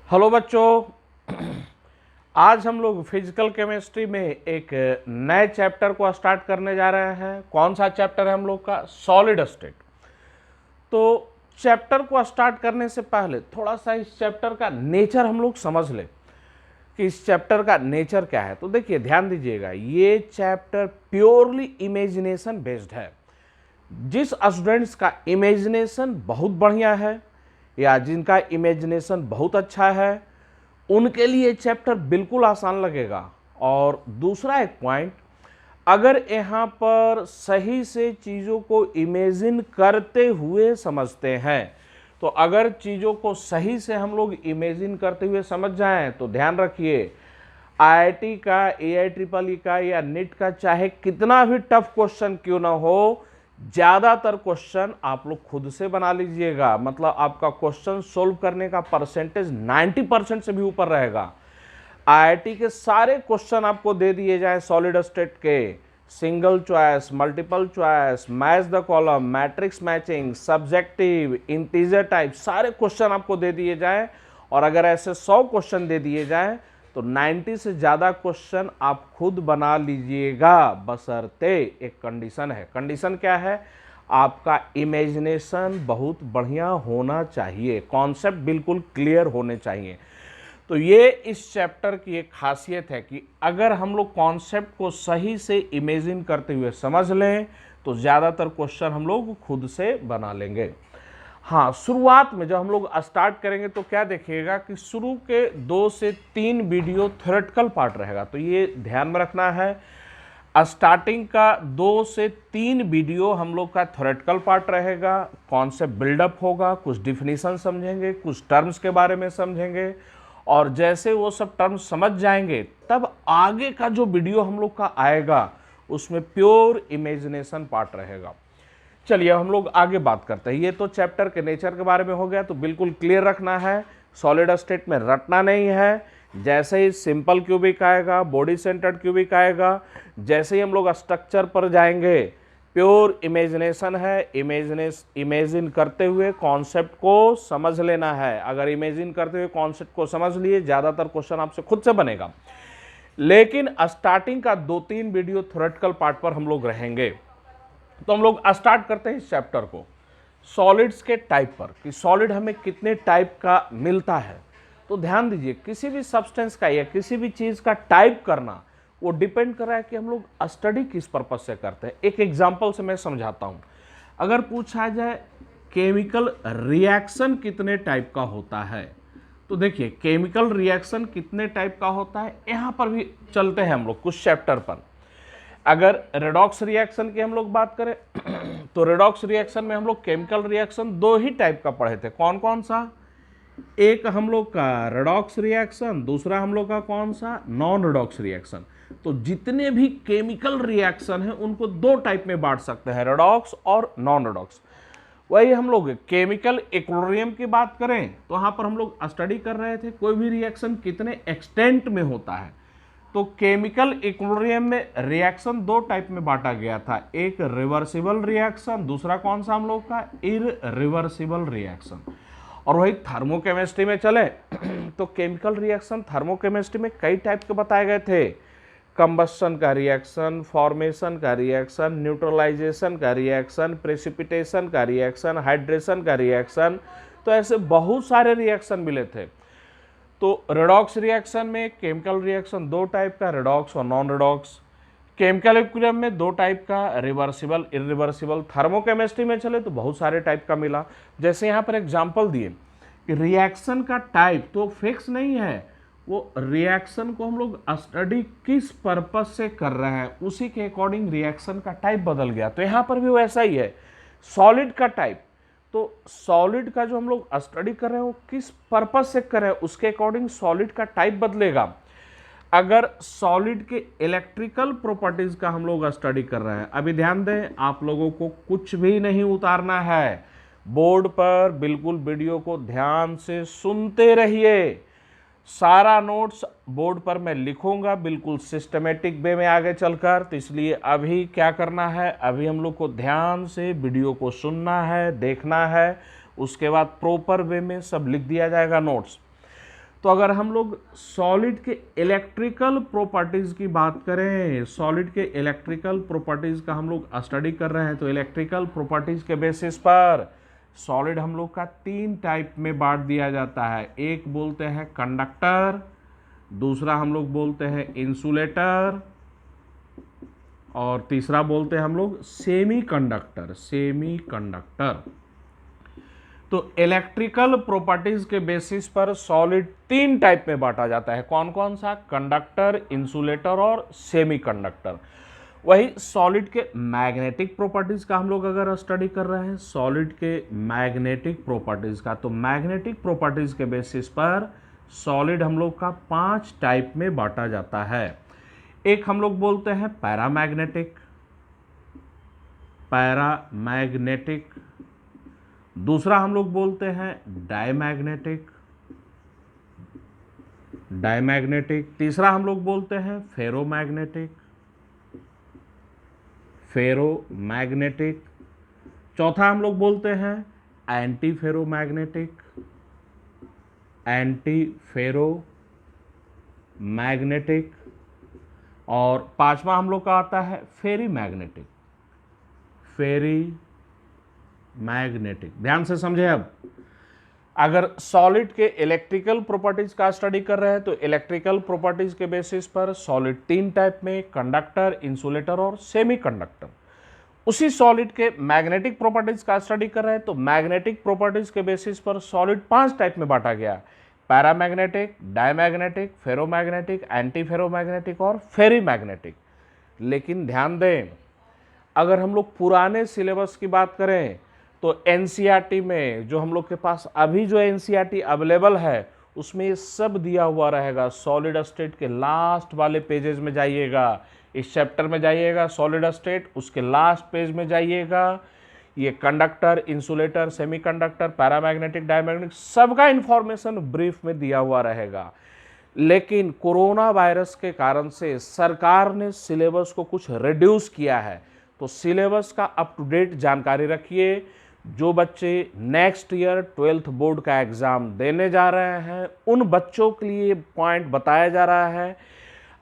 Hello बच्चों। आज हम लोग फिजिकल केमिस्ट्री में एक नए चैप्टर को स्टार्ट करने जा रहे हैं। कौन सा चैप्टर है हम लोग का? Solid state. तो चैप्टर को स्टार्ट करने से पहले थोड़ा सा इस चैप्टर का नेचर हम लोग समझ लें कि इस चैप्टर का नेचर क्या है। तो देखिए, ध्यान दीजिएगा, ये चैप्टर प्योरली इमेजिनेशन बेस्ड है। जिस स्टूडेंट्स का इमेजिनेशन बहुत बढ़िया है या जिनका इमेजिनेशन बहुत अच्छा है, उनके लिए चैप्टर बिल्कुल आसान लगेगा। और दूसरा एक पॉइंट, अगर यहाँ पर सही से चीज़ों को इमेजिन करते हुए समझते हैं, तो अगर चीज़ों को सही से हम लोग इमेजिन करते हुए समझ जाएं, तो ध्यान रखिए, आईआईटी का, एआईट्रिपल का या नीट का चाहे कितना भी टफ क्वेश्चन क्यों ना हो, ज़्यादातर क्वेश्चन आप लोग खुद से बना लीजिएगा। मतलब आपका क्वेश्चन सोल्व करने का परसेंटेज 90% से भी ऊपर रहेगा। आईआईटी के सारे क्वेश्चन आपको दे दिए जाए सॉलिड स्टेट के, single choice, multiple choice, match the column, matrix matching, subjective, integer type, सारे क्वेश्चन आपको दे दिए जाए, और अगर ऐसे 100 क्वेश्चन दे दिए जाए तो 90 से ज़्यादा क्वेश्चन आप खुद बना लीजिएगा। बशर्ते एक कंडीशन है। कंडीशन क्या है? आपका इमेजिनेशन बहुत बढ़िया होना चाहिए, कॉन्सेप्ट बिल्कुल क्लियर होने चाहिए। तो ये इस चैप्टर की एक खासियत है कि अगर हम लोग कॉन्सेप्ट को सही से इमेजिन करते हुए समझ लें तो ज़्यादातर क्वेश्चन हम लोग खुद से बना लेंगे। हाँ, शुरुआत में जब हम लोग स्टार्ट करेंगे तो क्या देखिएगा कि शुरू के 2 से 3 वीडियो थ्योरेटिकल पार्ट रहेगा। तो ये ध्यान में रखना है, स्टार्टिंग का 2 से 3 वीडियो हम लोग का थ्योरेटिकल पार्ट रहेगा, कॉन्सेप्ट बिल्डअप होगा, कुछ डिफिनीशन समझेंगे, कुछ टर्म्स के बारे में समझेंगे, और जैसे वो सब टर्म्स समझ जाएंगे तब आगे का जो वीडियो हम लोग का आएगा उसमें प्योर इमेजिनेशन पार्ट रहेगा। चलिए हम लोग आगे बात करते हैं। ये तो चैप्टर के नेचर के बारे में हो गया, तो बिल्कुल क्लियर रखना है, सॉलिड स्टेट में रटना नहीं है। जैसे ही सिंपल क्यूबिक आएगा, बॉडी सेंटर्ड क्यूबिक आएगा, जैसे ही हम लोग स्ट्रक्चर पर जाएंगे, प्योर इमेजिनेशन है। इमेजिन करते हुए कॉन्सेप्ट को समझ लेना है। अगर इमेजिन करते हुए कॉन्सेप्ट को समझ लिए, ज़्यादातर क्वेश्चन आपसे खुद से बनेगा। लेकिन स्टार्टिंग का 2-3 वीडियो थ्योरेटिकल पार्ट पर हम लोग रहेंगे। तो हम लोग स्टार्ट करते हैं इस चैप्टर को सॉलिड्स के टाइप पर, कि सॉलिड हमें कितने टाइप का मिलता है। तो ध्यान दीजिए, किसी भी सब्सटेंस का या किसी भी चीज़ का टाइप करना वो डिपेंड कर रहा है कि हम लोग स्टडी किस पर्पज से करते हैं। एक एग्जांपल से मैं समझाता हूँ। अगर पूछा जाए केमिकल रिएक्शन कितने टाइप का होता है, तो देखिए केमिकल रिएक्शन कितने टाइप का होता है, यहाँ पर भी चलते हैं हम लोग कुछ चैप्टर पर। अगर रेडॉक्स रिएक्शन की हम लोग बात करें तो रेडॉक्स रिएक्शन में हम लोग केमिकल रिएक्शन 2 ही टाइप का पढ़े थे। कौन कौन सा? एक हम लोग का रेडॉक्स रिएक्शन, दूसरा हम लोग का कौन सा? Non redox reaction. तो जितने भी केमिकल रिएक्शन हैं उनको 2 टाइप में बांट सकते हैं, रेडॉक्स और नॉन रेडॉक्स। वही हम लोग केमिकल इक्विलिब्रियम की बात करें तो वहां पर हम लोग स्टडी कर रहे थे कोई भी रिएक्शन कितने एक्सटेंट में होता है। तो केमिकल इक्विलिब्रियम में रिएक्शन 2 टाइप में बांटा गया था, एक रिवर्सिबल रिएक्शन, दूसरा कौन सा हम लोग का? Irreversible reaction. और वही थर्मोकेमिस्ट्री में चले तो केमिकल रिएक्शन थर्मोकेमिस्ट्री में कई टाइप के बताए गए थे। कंबस्शन का रिएक्शन, फॉर्मेशन का रिएक्शन, न्यूट्रलाइजेशन का रिएक्शन, प्रेसिपिटेशन का रिएक्शन, हाइड्रेशन का रिएक्शन, तो ऐसे बहुत सारे रिएक्शन मिले थे। तो रेडॉक्स रिएक्शन में केमिकल रिएक्शन 2 टाइप का, रेडॉक्स और नॉन रेडॉक्स। केमिकल इक्विलिब्रियम में 2 टाइप का, रिवर्सिबल, इररिवर्सिबल। थर्मोकेमिस्ट्री में चले तो बहुत सारे टाइप का मिला। जैसे यहाँ पर एग्जांपल दिए कि रिएक्शन का टाइप तो फिक्स नहीं है, वो रिएक्शन को हम लोग स्टडी किस पर्पज से कर रहे हैं उसी के अकॉर्डिंग रिएक्शन का टाइप बदल गया। तो यहाँ पर भी वैसा ही है। सॉलिड का टाइप, तो सॉलिड का जो हम लोग स्टडी कर रहे हैं वो किस पर्पज से कर रहे हैं उसके अकॉर्डिंग सॉलिड का टाइप बदलेगा। अगर सॉलिड के इलेक्ट्रिकल प्रॉपर्टीज का हम लोग स्टडी कर रहे हैं, अभी ध्यान दें, आप लोगों को कुछ भी नहीं उतारना है बोर्ड पर, बिल्कुल वीडियो को ध्यान से सुनते रहिए। सारा नोट्स बोर्ड पर मैं लिखूंगा बिल्कुल सिस्टमेटिक वे में आगे चलकर। तो इसलिए अभी क्या करना है, अभी हम लोग को ध्यान से वीडियो को सुनना है, देखना है, उसके बाद प्रॉपर वे में सब लिख दिया जाएगा नोट्स। तो अगर हम लोग सॉलिड के इलेक्ट्रिकल प्रॉपर्टीज की बात करें, सॉलिड के इलेक्ट्रिकल प्रॉपर्टीज का हम लोग स्टडी कर रहे हैं, तो इलेक्ट्रिकल प्रॉपर्टीज के बेसिस पर सॉलिड हम लोग का 3 टाइप में बांट दिया जाता है। एक बोलते हैं कंडक्टर, दूसरा हम लोग बोलते हैं इंसुलेटर, और तीसरा बोलते हैं हम लोग सेमी कंडक्टर। Semi conductor. तो इलेक्ट्रिकल प्रॉपर्टीज के बेसिस पर सॉलिड 3 टाइप में बांटा जाता है। कौन कौन सा? कंडक्टर, इंसुलेटर और सेमी कंडक्टर। वही सॉलिड के मैग्नेटिक प्रॉपर्टीज का हम लोग अगर स्टडी कर रहे हैं, सॉलिड के मैग्नेटिक प्रॉपर्टीज का, तो मैग्नेटिक प्रॉपर्टीज के बेसिस पर सॉलिड हम लोग का 5 टाइप में बांटा जाता है। एक हम लोग बोलते हैं पैरामैग्नेटिक, पैरामैग्नेटिक। दूसरा हम लोग बोलते हैं डायमैग्नेटिक, डायमैग्नेटिक। तीसरा हम लोग बोलते हैं फेरोमैग्नेटिक, फेरोमैग्नेटिक। चौथा हम लोग बोलते हैं एंटी फेरोमैग्नेटिक, एंटी फेरोमैग्नेटिक। और पांचवा हम लोग का आता है फेरी मैग्नेटिक, फेरी मैग्नेटिक। ध्यान से समझे। अब अगर सॉलिड के इलेक्ट्रिकल प्रॉपर्टीज का स्टडी कर रहे हैं, तो इलेक्ट्रिकल प्रॉपर्टीज के बेसिस पर सॉलिड 3 टाइप में, कंडक्टर, इंसुलेटर और सेमी कंडक्टर। उसी सॉलिड के मैग्नेटिक प्रॉपर्टीज का स्टडी कर रहे हैं, तो मैग्नेटिक प्रॉपर्टीज के बेसिस पर सॉलिड 5 टाइप में बांटा गया, paramagnetic, diamagnetic, ferromagnetic, anti ferromagnetic और फेरी मैग्नेटिक। लेकिन ध्यान दें, अगर हम लोग पुराने सिलेबस की बात करें, तो एनसीईआरटी में जो हम लोग के पास अभी जो एनसीईआरटी अवेलेबल है, उसमें ये सब दिया हुआ रहेगा। सॉलिड स्टेट के लास्ट वाले पेजेस में जाइएगा, इस चैप्टर में जाइएगा सॉलिड स्टेट, उसके लास्ट पेज में जाइएगा, ये conductor, insulator, semiconductor, paramagnetic, diamagnetic, सबका इंफॉर्मेशन ब्रीफ में दिया हुआ रहेगा। लेकिन कोरोना वायरस के कारण से सरकार ने सिलेबस को कुछ रिड्यूस किया है, तो सिलेबस का अप टू डेट जानकारी रखिए। जो बच्चे नेक्स्ट ईयर 12th बोर्ड का एग्ज़ाम देने जा रहे हैं, उन बच्चों के लिए पॉइंट बताया जा रहा है।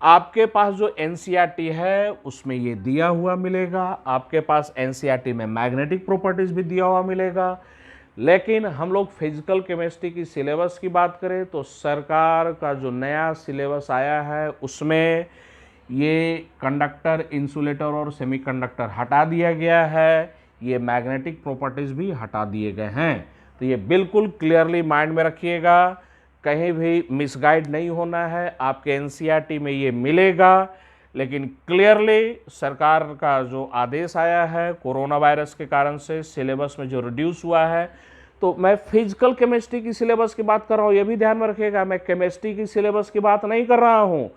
आपके पास जो एनसीईआरटी है उसमें ये दिया हुआ मिलेगा, आपके पास एनसीईआरटी में मैग्नेटिक प्रॉपर्टीज भी दिया हुआ मिलेगा। लेकिन हम लोग फिजिकल केमिस्ट्री की सिलेबस की बात करें, तो सरकार का जो नया सिलेबस आया है उसमें ये कंडक्टर, इंसुलेटर और सेमीकंडक्टर हटा दिया गया है, ये मैग्नेटिक प्रॉपर्टीज भी हटा दिए गए हैं। तो ये बिल्कुल क्लियरली माइंड में रखिएगा, कहीं भी मिसगाइड नहीं होना है। आपके एनसीईआरटी में ये मिलेगा, लेकिन क्लियरली सरकार का जो आदेश आया है कोरोना वायरस के कारण से सिलेबस में जो रिड्यूस हुआ है, तो मैं फिजिकल केमिस्ट्री की सिलेबस की बात कर रहा हूँ, ये भी ध्यान में रखिएगा, मैं केमिस्ट्री की सिलेबस की बात नहीं कर रहा हूँ।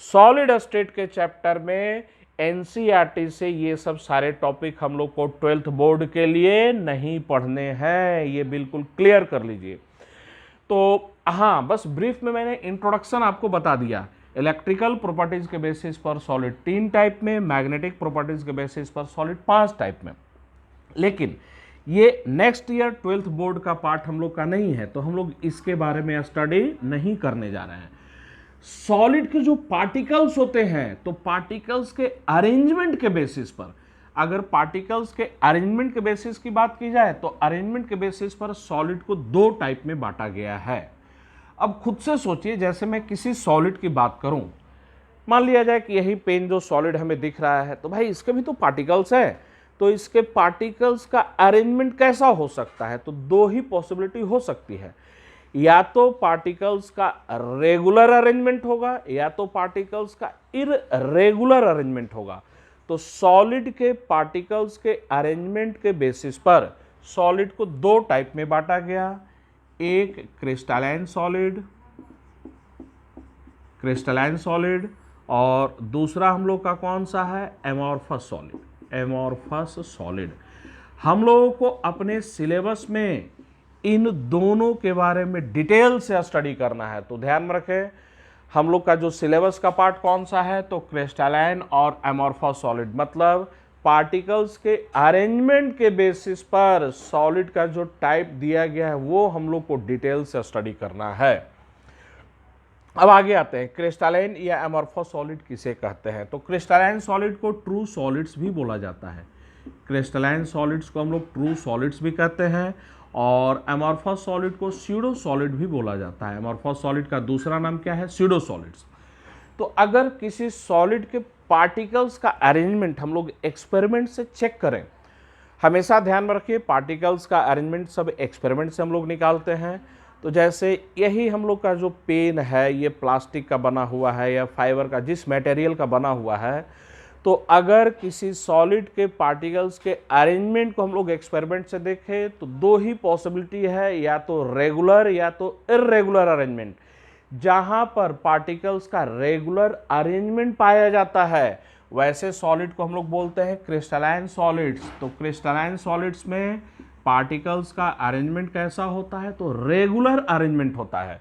सॉलिड स्टेट के चैप्टर में एनसीईआरटी से ये सब सारे टॉपिक हम लोग को 12th बोर्ड के लिए नहीं पढ़ने हैं, ये बिल्कुल क्लियर कर लीजिए। तो हाँ, बस ब्रीफ में मैंने इंट्रोडक्शन आपको बता दिया। इलेक्ट्रिकल प्रॉपर्टीज के बेसिस पर सॉलिड 3 टाइप में, मैग्नेटिक प्रॉपर्टीज के बेसिस पर सॉलिड 5 टाइप में। लेकिन ये नेक्स्ट ईयर 12th बोर्ड का पार्ट हम लोग का नहीं है, तो हम लोग इसके बारे में स्टडी नहीं करने जा रहे हैं। सॉलिड के जो पार्टिकल्स होते हैं, तो पार्टिकल्स के अरेंजमेंट के बेसिस पर, अगर पार्टिकल्स के अरेंजमेंट के बेसिस की बात की जाए, तो अरेंजमेंट के बेसिस पर सॉलिड को 2 टाइप में बांटा गया है। अब खुद से सोचिए, जैसे मैं किसी सॉलिड की बात करूं, मान लिया जाए कि यही पेन जो सॉलिड हमें दिख रहा है, तो भाई इसके भी तो पार्टिकल्स हैं, तो इसके पार्टिकल्स का अरेंजमेंट कैसा हो सकता है? तो 2 ही पॉसिबिलिटी हो सकती है, या तो पार्टिकल्स का रेगुलर अरेंजमेंट होगा, या तो पार्टिकल्स का इररेगुलर अरेंजमेंट होगा। तो सॉलिड के पार्टिकल्स के अरेंजमेंट के बेसिस पर सॉलिड को 2 टाइप में बांटा गया, एक क्रिस्टलाइन सॉलिड, क्रिस्टलाइन सॉलिड, और दूसरा हम लोग का कौन सा है? Amorphous solid, amorphous solid. हम लोगों को अपने सिलेबस में इन दोनों के बारे में डिटेल से स्टडी करना है, तो ध्यान में रखें हम लोग का जो सिलेबस का पार्ट कौन सा है, तो क्रिस्टलाइन और एमॉर्फस सॉलिड, मतलब पार्टिकल्स के अरेंजमेंट के बेसिस पर सॉलिड का जो टाइप दिया गया है वो हम लोग को डिटेल से स्टडी करना है। अब आगे आते हैं, क्रिस्टलाइन या एमॉर्फस सॉलिड किसे कहते हैं। तो क्रिस्टलाइन सॉलिड को ट्रू सॉलिड्स भी बोला जाता है। क्रिस्टलाइन सॉलिड्स को हम लोग ट्रू सॉलिड्स भी कहते हैं और एमॉर्फस सॉलिड को स्यूडो सॉलिड भी बोला जाता है। एमॉर्फस सॉलिड का दूसरा नाम क्या है? Pseudo solids. तो अगर किसी सॉलिड के पार्टिकल्स का अरेंजमेंट हम लोग एक्सपेरिमेंट से चेक करें, हमेशा ध्यान में रखिए पार्टिकल्स का अरेंजमेंट सब एक्सपेरिमेंट से हम लोग निकालते हैं। तो जैसे यही हम लोग का जो पेन है ये प्लास्टिक का बना हुआ है या फाइबर का, जिस मटेरियल का बना हुआ है, तो अगर किसी सॉलिड के पार्टिकल्स के अरेंजमेंट को हम लोग एक्सपेरिमेंट से देखें तो दो ही पॉसिबिलिटी है, या तो रेगुलर या तो इर्रेगुलर अरेंजमेंट। जहां पर पार्टिकल्स का रेगुलर अरेंजमेंट पाया जाता है वैसे सॉलिड को हम लोग बोलते हैं क्रिस्टलाइन सॉलिड्स। तो क्रिस्टलाइन सॉलिड्स में पार्टिकल्स का अरेंजमेंट कैसा होता है? तो रेगुलर अरेंजमेंट होता है।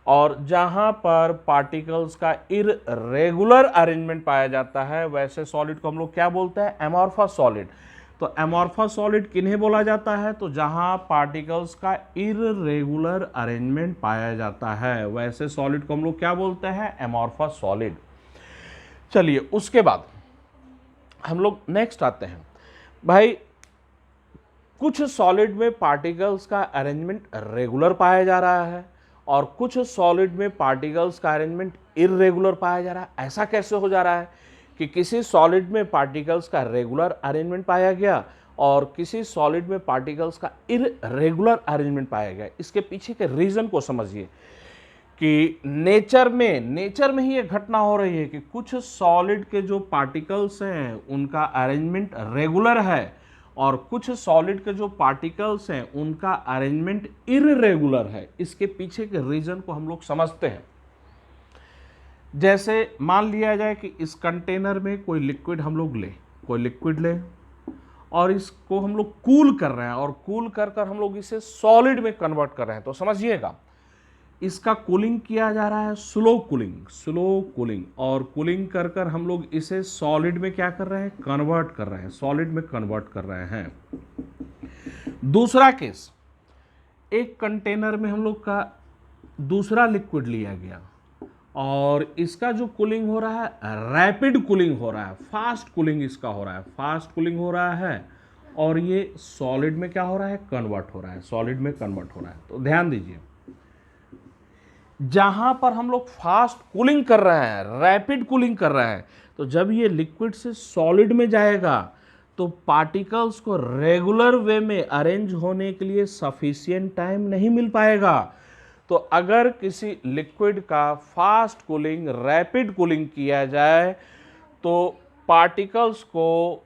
और जहां पर पार्टिकल्स का इर्रेगुलर अरेंजमेंट पाया जाता है वैसे सॉलिड को हम लोग क्या बोलते हैं? Amorphous solid. तो एमॉर्फस सॉलिड किन्हें बोला जाता है? तो जहां पार्टिकल्स का इर्रेगुलर अरेंजमेंट पाया जाता है वैसे सॉलिड को हम लोग क्या बोलते हैं? Amorphous solid. चलिए उसके बाद हम लोग नेक्स्ट आते हैं। भाई कुछ सॉलिड में पार्टिकल्स का अरेंजमेंट रेगुलर पाया जा रहा है और कुछ सॉलिड में पार्टिकल्स का अरेंजमेंट इर्रेगुलर पाया जा रहा है। ऐसा कैसे हो जा रहा है कि किसी सॉलिड में पार्टिकल्स का रेगुलर अरेंजमेंट पाया गया और किसी सॉलिड में पार्टिकल्स का इर्रेगुलर अरेंजमेंट पाया गया? इसके पीछे के रीजन को समझिए कि नेचर में ही ये घटना हो रही है कि कुछ सॉलिड के जो पार्टिकल्स हैं उनका अरेंजमेंट रेगुलर है और कुछ सॉलिड के जो पार्टिकल्स हैं उनका अरेंजमेंट इर्रेगुलर है। इसके पीछे के रीजन को हम लोग समझते हैं। जैसे मान लिया जाए कि इस कंटेनर में कोई लिक्विड हम लोग ले और इसको हम लोग कूल कर रहे हैं और कूल कर हम लोग इसे सॉलिड में कन्वर्ट कर रहे हैं। तो समझिएगा इसका कूलिंग किया जा रहा है, स्लो कूलिंग, और कूलिंग कर हम लोग इसे सॉलिड में क्या कर रहे हैं? कन्वर्ट कर रहे हैं, सॉलिड में कन्वर्ट कर रहे हैं। दूसरा केस, एक कंटेनर में हम लोग का दूसरा लिक्विड लिया गया और इसका जो कूलिंग हो रहा है रैपिड कूलिंग हो रहा है, फास्ट कूलिंग इसका हो रहा है, फास्ट कूलिंग हो रहा है और ये सॉलिड में क्या हो रहा है? कन्वर्ट हो रहा है, सॉलिड में कन्वर्ट हो रहा है। तो ध्यान दीजिए, जहां पर हम लोग फास्ट कूलिंग कर रहे हैं, रैपिड कूलिंग कर रहे हैं, तो जब ये लिक्विड से सॉलिड में जाएगा तो पार्टिकल्स को रेगुलर वे में अरेंज होने के लिए सफिशिएंट टाइम नहीं मिल पाएगा। तो अगर किसी लिक्विड का फास्ट कूलिंग, रैपिड कूलिंग किया जाए तो पार्टिकल्स को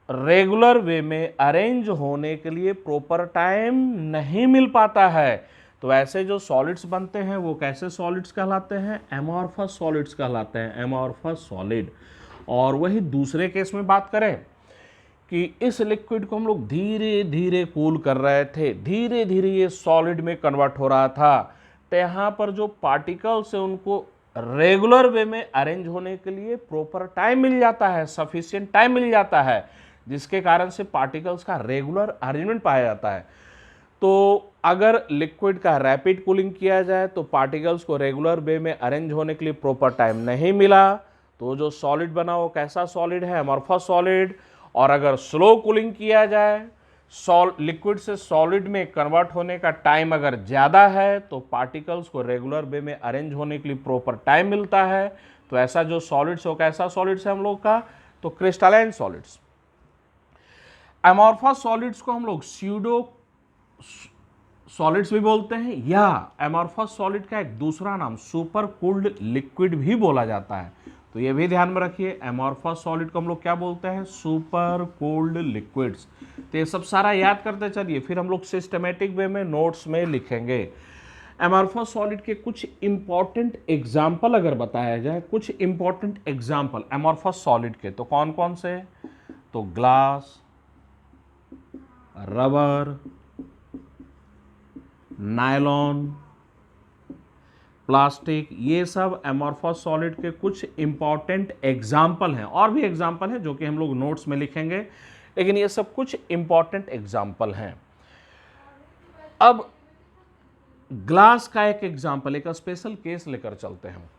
रेगुलर वे में अरेंज होने के लिए प्रॉपर टाइम नहीं मिल पाता है। तो ऐसे जो सॉलिड्स बनते हैं वो कैसे सॉलिड्स कहलाते हैं? एमॉर्फस सॉलिड्स कहलाते हैं, एमॉर्फस सॉलिड। और वही दूसरे केस में बात करें कि इस लिक्विड को हम लोग धीरे धीरे कूल कर रहे थे, धीरे धीरे ये सॉलिड में कन्वर्ट हो रहा था, तो यहाँ पर जो पार्टिकल्स है उनको रेगुलर वे में अरेंज होने के लिए प्रॉपर टाइम मिल जाता है, सफिशिएंट टाइम मिल जाता है, जिसके कारण से पार्टिकल्स का रेगुलर अरेंजमेंट पाया जाता है। तो अगर लिक्विड का रैपिड कूलिंग किया जाए तो पार्टिकल्स को रेगुलर वे में अरेंज होने के लिए प्रॉपर टाइम नहीं मिला, तो जो सॉलिड बना वो कैसा सॉलिड है? Amorphous solid. और अगर स्लो कूलिंग किया जाए, लिक्विड से सॉलिड में कन्वर्ट होने का टाइम अगर ज़्यादा है तो पार्टिकल्स को रेगुलर वे में अरेंज होने के लिए प्रॉपर टाइम मिलता है। तो ऐसा जो सॉलिड्स हो कैसा सॉलिड्स है हम लोग का? तो क्रिस्टलाइन सॉलिड्स। एमॉर्फस सॉलिड्स को हम लोग स्यूडो सॉलिड्स भी बोलते हैं या एमॉर्फस सॉलिड का एक दूसरा नाम सुपर कूल्ड लिक्विड भी बोला जाता है। तो ये भी ध्यान में रखिए, एमॉर्फस सॉलिड को हम लोग क्या बोलते हैं? Super cooled liquids. तो ये सब सारा याद करते चलिए, फिर हम लोग सिस्टमेटिक वे में नोट्स में लिखेंगे। एमॉर्फस सॉलिड के कुछ इंपॉर्टेंट एग्जाम्पल अगर बताया जाए, कुछ इंपॉर्टेंट एग्जाम्पल एमॉर्फस सॉलिड के, तो कौन कौन से? तो ग्लास, रबर, नायलॉन, प्लास्टिक, ये सब एमॉर्फस सॉलिड के कुछ इंपॉर्टेंट एग्जाम्पल हैं। और भी एग्जाम्पल हैं जो कि हम लोग नोट्स में लिखेंगे, लेकिन ये सब कुछ इंपॉर्टेंट एग्जाम्पल हैं। अब ग्लास का एक एग्जाम्पल, एक स्पेशल केस लेकर चलते हैं।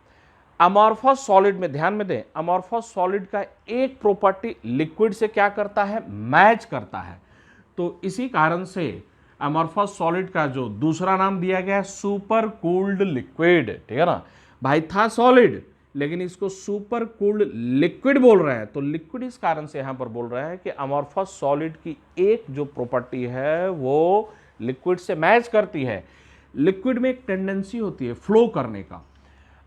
अमॉर्फस सॉलिड में ध्यान में दें, अमॉर्फस सॉलिड का एक प्रॉपर्टी लिक्विड से क्या करता है, मैच करता है। तो इसी कारण से अमॉर्फस सॉलिड का जो दूसरा नाम दिया गया है सुपर कूल्ड लिक्विड, ठीक है ना भाई, था सॉलिड लेकिन इसको सुपर कूल्ड लिक्विड बोल रहे हैं। तो लिक्विड इस कारण से यहां पर बोल रहे हैं कि अमॉर्फस सॉलिड की एक जो प्रॉपर्टी है वो लिक्विड से मैच करती है। लिक्विड में एक टेंडेंसी होती है फ्लो करने का।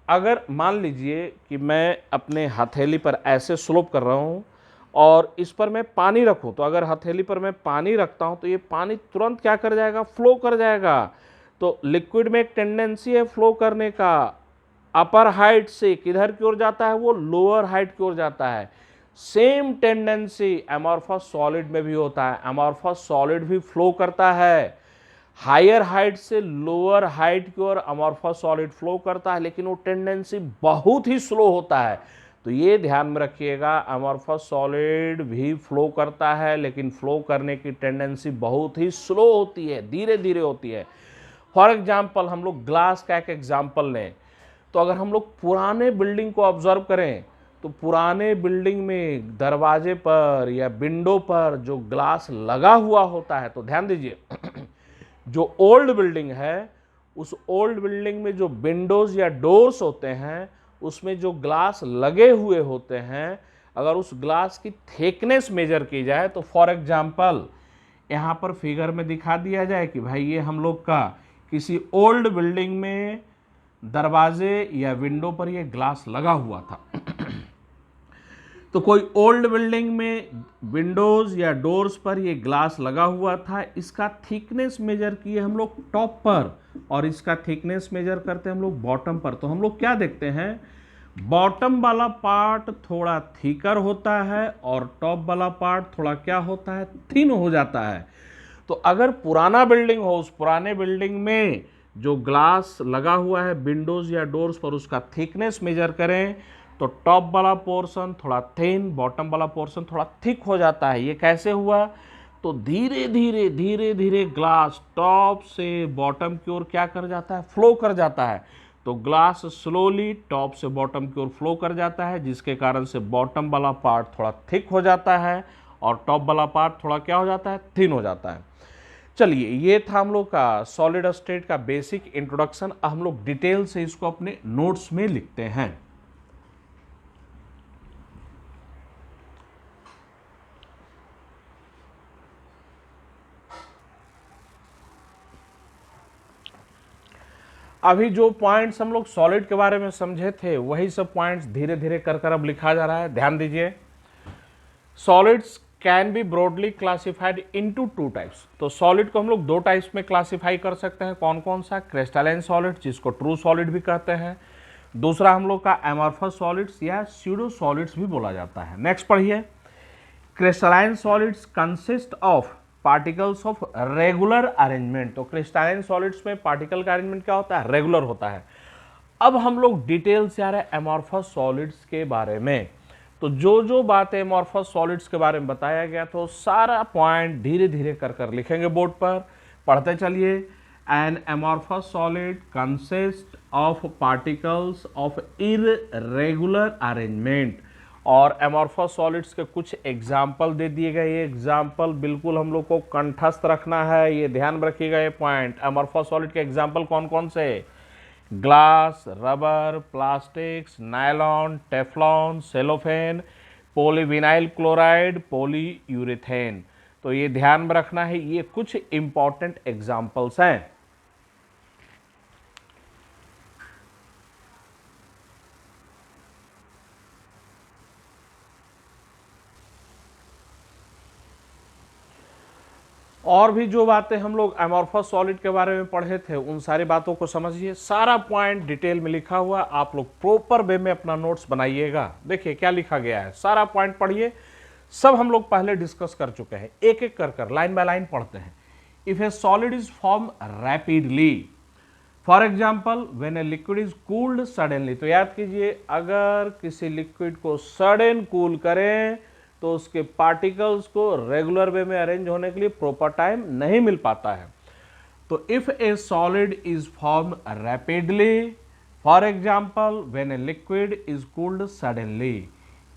अगर मान लीजिए कि मैं अपने हथेली पर ऐसे स्लोप कर रहा हूं और इस पर मैं पानी रखूं, तो अगर हथेली पर मैं पानी रखता हूं तो ये पानी तुरंत क्या कर जाएगा, फ्लो कर जाएगा। तो लिक्विड में एक टेंडेंसी है फ्लो करने का, अपर हाइट से किधर की ओर जाता है, वो लोअर हाइट की ओर जाता है। सेम टेंडेंसी अमॉर्फस सॉलिड में भी होता है। अमॉर्फस सॉलिड भी फ्लो करता है, हायर हाइट से लोअर हाइट की ओर अमॉर्फस सॉलिड फ्लो करता है, लेकिन वो टेंडेंसी बहुत ही स्लो होता है। तो ये ध्यान में रखिएगा, अमॉर्फस सॉलिड भी फ्लो करता है लेकिन फ्लो करने की टेंडेंसी बहुत ही स्लो होती है, धीरे धीरे होती है। फॉर एग्जाम्पल हम लोग ग्लास का एक एग्जाम्पल लें, तो अगर हम लोग पुराने बिल्डिंग को ऑब्जर्व करें तो पुराने बिल्डिंग में दरवाजे पर या विंडो पर जो ग्लास लगा हुआ होता है, तो ध्यान दीजिए जो ओल्ड बिल्डिंग है उस ओल्ड बिल्डिंग में जो विंडोज या डोर्स होते हैं उसमें जो ग्लास लगे हुए होते हैं, अगर उस ग्लास की थिकनेस मेजर की जाए तो फॉर एग्जांपल यहाँ पर फिगर में दिखा दिया जाए कि भाई ये हम लोग का किसी ओल्ड बिल्डिंग में दरवाजे या विंडो पर ये ग्लास लगा हुआ था। तो कोई ओल्ड बिल्डिंग में विंडोज या डोर्स पर ये ग्लास लगा हुआ था, इसका थिकनेस मेजर किए हम लोग टॉप पर और इसका थिकनेस मेजर करते हैं हम लोग बॉटम पर। तो हम लोग क्या देखते हैं, बॉटम वाला पार्ट थोड़ा थिकर होता है और टॉप वाला पार्ट थोड़ा क्या होता है, थिन हो जाता है। तो अगर पुराना बिल्डिंग हो, उस पुराने बिल्डिंग में जो ग्लास लगा हुआ है विंडोज या डोर्स पर, उसका थिकनेस मेजर करें तो टॉप वाला पोर्शन थोड़ा थिन, बॉटम वाला पोर्शन थोड़ा थिक हो जाता है। ये कैसे हुआ, तो धीरे धीरे धीरे धीरे ग्लास टॉप से बॉटम की ओर क्या कर जाता है, फ्लो कर जाता है। तो ग्लास स्लोली टॉप से बॉटम की ओर फ्लो कर जाता है, जिसके कारण से बॉटम वाला पार्ट थोड़ा थिक हो जाता है और टॉप वाला पार्ट थोड़ा क्या हो जाता है, थिन हो जाता है। चलिए, ये था हम लोग का सॉलिड स्टेट का बेसिक इंट्रोडक्शन। हम लोग डिटेल से इसको अपने नोट्स में लिखते हैं। अभी जो पॉइंट्स हम लोग सॉलिड के बारे में समझे थे वही सब पॉइंट्स धीरे धीरे कर अब लिखा जा रहा है। ध्यान दीजिए, solids can be broadly classified into two types. तो सॉलिड को हम लोग दो टाइप्स में क्लासिफाई कर सकते हैं। कौन कौन सा, क्रिस्टलाइन सॉलिड जिसको ट्रू सॉलिड भी कहते हैं, दूसरा हम लोग का एमॉर्फस सॉलिड्स या स्यूडो सॉलिड्स भी बोला जाता है। नेक्स्ट पढ़िए, crystalline solids consist of particles of regular arrangement. तो क्रिस्टलाइन सॉलिड्स में पार्टिकल का अरेंजमेंट क्या होता है, रेगुलर होता है। अब हम लोग डिटेल से आ रहे हैं एमॉर्फस सॉलिड्स के बारे में। तो जो जो बातें एमॉर्फस सॉलिड्स के बारे में बताया गया तो सारा पॉइंट धीरे धीरे कर लिखेंगे बोर्ड पर, पढ़ते चलिए। An amorphous solid consist of particles of irregular arrangement. और एमॉर्फस सॉलिड्स के कुछ एग्जाम्पल दे दिए गए। ये एग्जाम्पल बिल्कुल हम लोग को कंठस्थ रखना है, ये ध्यान रखिएगा ये पॉइंट। एमॉर्फस सॉलिड के एग्जाम्पल कौन कौन से, glass, rubber, plastics, nylon, Teflon, cellophane, polyvinyl chloride, polyurethane. तो ये ध्यान में रखना है, ये कुछ इंपॉर्टेंट एग्जाम्पल्स हैं। और भी जो बातें हम लोग एमॉर्फस सॉलिड के बारे में पढ़े थे उन सारी बातों को समझिए। सारा पॉइंट डिटेल में लिखा हुआ, आप लोग प्रॉपर वे में अपना नोट्स बनाइएगा। देखिए क्या लिखा गया है, सारा पॉइंट पढ़िए। सब हम लोग पहले डिस्कस कर चुके हैं, एक एक कर लाइन बाय लाइन पढ़ते हैं। If A solid is form rapidly, for example when a liquid is cooled suddenly. तो याद कीजिए, अगर किसी लिक्विड को सडन कूल करें तो उसके पार्टिकल्स को रेगुलर वे में अरेंज होने के लिए प्रॉपर टाइम नहीं मिल पाता है। तो if A solid is form rapidly, for example when a liquid is cooled suddenly,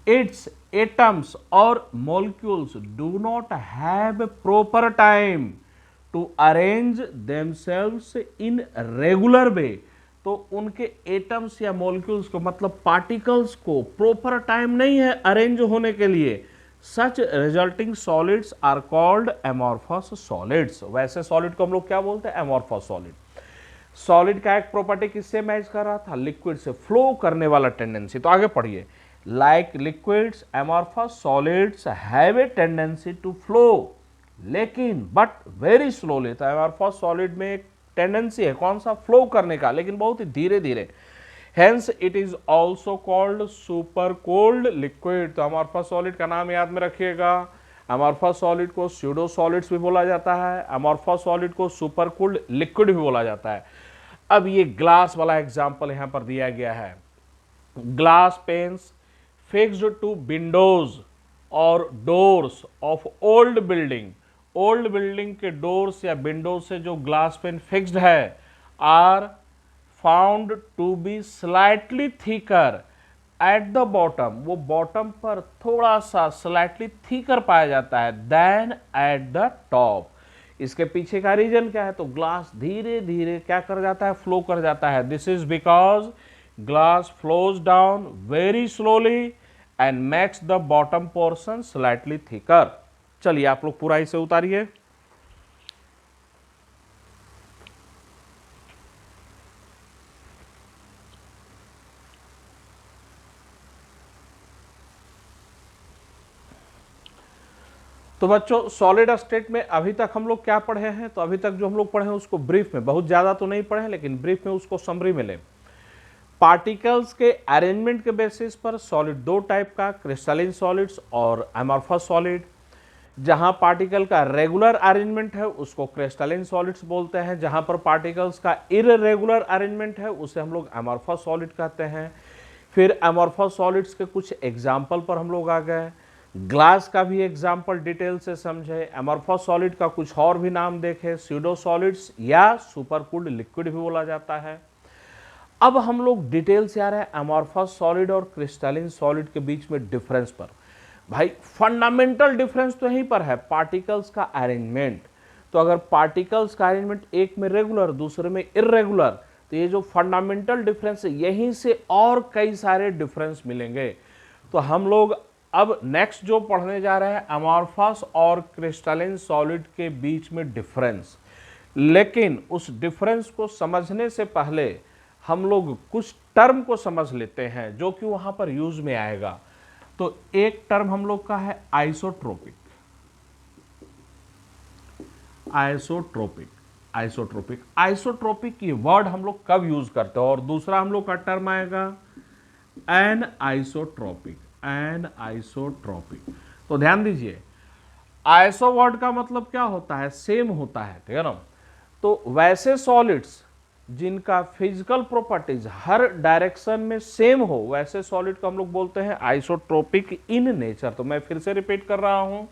its atoms or molecules do not have proper time to arrange themselves in regular way। तो उनके atoms या molecules को मतलब particles को proper time नहीं है arrange होने के लिए। Such resulting solids are called amorphous solids. वैसे सॉलिड को हम लोग क्या बोलते हैं? Amorphous solid. सॉलिड का एक प्रॉपर्टी किससे मैच कर रहा था? लिक्विड से, फ्लो करने वाला टेंडेंसी। तो आगे पढ़िए, like liquids amorphous solids have a tendency to flow, लेकिन बट वेरी स्लोली। तो amorphous solid में एक टेंडेंसी है कौन सा? फ्लो करने का, लेकिन बहुत ही धीरे धीरे। Hence it is also called super cold liquid। तो amorphous solid का नाम याद में रखिएगा। amorphous solid को pseudo solids भी बोला जाता है, amorphous solid को super cooled liquid भी बोला जाता है। अब ये ग्लास वाला एग्जाम्पल यहां पर दिया गया है। Glass panes fixed to windows और doors of old building, old building के doors या windows से जो glass pane fixed है are found to be slightly thicker at the bottom, वो bottom पर थोड़ा सा slightly thicker पाया जाता है than at the top। इसके पीछे का रीजन क्या है? तो ग्लास धीरे धीरे क्या कर जाता है? फ्लो कर जाता है। This is because glass flows down very slowly and makes the bottom portion slightly thicker। चलिए आप लोग पूरा इसे उतारिए। तो बच्चों सॉलिड स्टेट में अभी तक हम लोग क्या पढ़े हैं? तो अभी तक जो हम लोग पढ़े हैं उसको ब्रीफ में, बहुत ज्यादा तो नहीं पढ़े लेकिन ब्रीफ में उसको समरी में लें। पार्टिकल्स के अरेंजमेंट के बेसिस पर सॉलिड दो टाइप का, क्रिस्टलाइन सॉलिड्स और एमॉर्फस सॉलिड। जहां पार्टिकल का रेगुलर अरेंजमेंट है उसको क्रिस्टलाइन सॉलिड्स बोलते हैं, जहां पर पार्टिकल्स का इररेगुलर अरेंजमेंट है उसे हम लोग एमॉर्फस सॉलिड कहते हैं। फिर एमॉर्फस सॉलिड्स के कुछ एग्जाम्पल पर हम लोग आ गए, ग्लास का भी एग्जाम्पल डिटेल से समझे, एमॉर्फस सॉलिड का कुछ और भी नाम देखे, स्यूडो सॉलिड्स या सुपर कूल्ड लिक्विड भी बोला जाता है। अब हम लोग डिटेल से आ रहे हैं एमॉर्फस सॉलिड और क्रिस्टलाइन सॉलिड के बीच में डिफरेंस पर। भाई फंडामेंटल डिफरेंस तो यहीं पर है, पार्टिकल्स का अरेंजमेंट। तो अगर पार्टिकल्स का अरेंजमेंट एक में रेगुलर दूसरे में इररेगुलर, तो ये जो फंडामेंटल डिफरेंस है यहीं से और कई सारे डिफरेंस मिलेंगे। तो हम लोग अब नेक्स्ट जो पढ़ने जा रहे हैं एमॉर्फस और क्रिस्टलाइन सॉलिड के बीच में डिफरेंस। लेकिन उस डिफरेंस को समझने से पहले हम लोग कुछ टर्म को समझ लेते हैं जो कि वहां पर यूज में आएगा। तो एक टर्म हम लोग का है आइसोट्रोपिक। आइसोट्रोपिक आइसोट्रोपिक आइसोट्रोपिक ये वर्ड हम लोग कब यूज करते हैं? और दूसरा हम लोग का टर्म आएगा एन आइसोट्रोपिक। N isotropic. तो ध्यान दीजिए, आइसो वर्ड का मतलब क्या होता है? सेम होता है, ठीक है ना। तो वैसे सॉलिड्स जिनका फिजिकल प्रॉपर्टीज हर डायरेक्शन में सेम हो, वैसे सॉलिड को हम लोग बोलते हैं आइसोट्रोपिक इन नेचर। तो मैं फिर से रिपीट कर रहा हूं,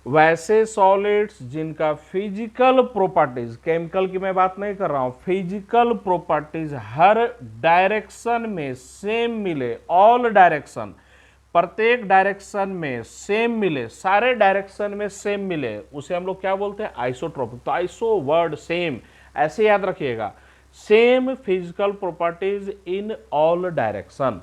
वैसे सॉलिड्स जिनका फिजिकल प्रॉपर्टीज, केमिकल की मैं बात नहीं कर रहा हूं, फिजिकल प्रॉपर्टीज हर डायरेक्शन में सेम मिले, ऑल डायरेक्शन, प्रत्येक डायरेक्शन में सेम मिले, सारे डायरेक्शन में सेम मिले, उसे हम लोग क्या बोलते हैं? आइसोट्रोपिक। तो आइसो वर्ड सेम, ऐसे याद रखिएगा, same physical properties in all direction.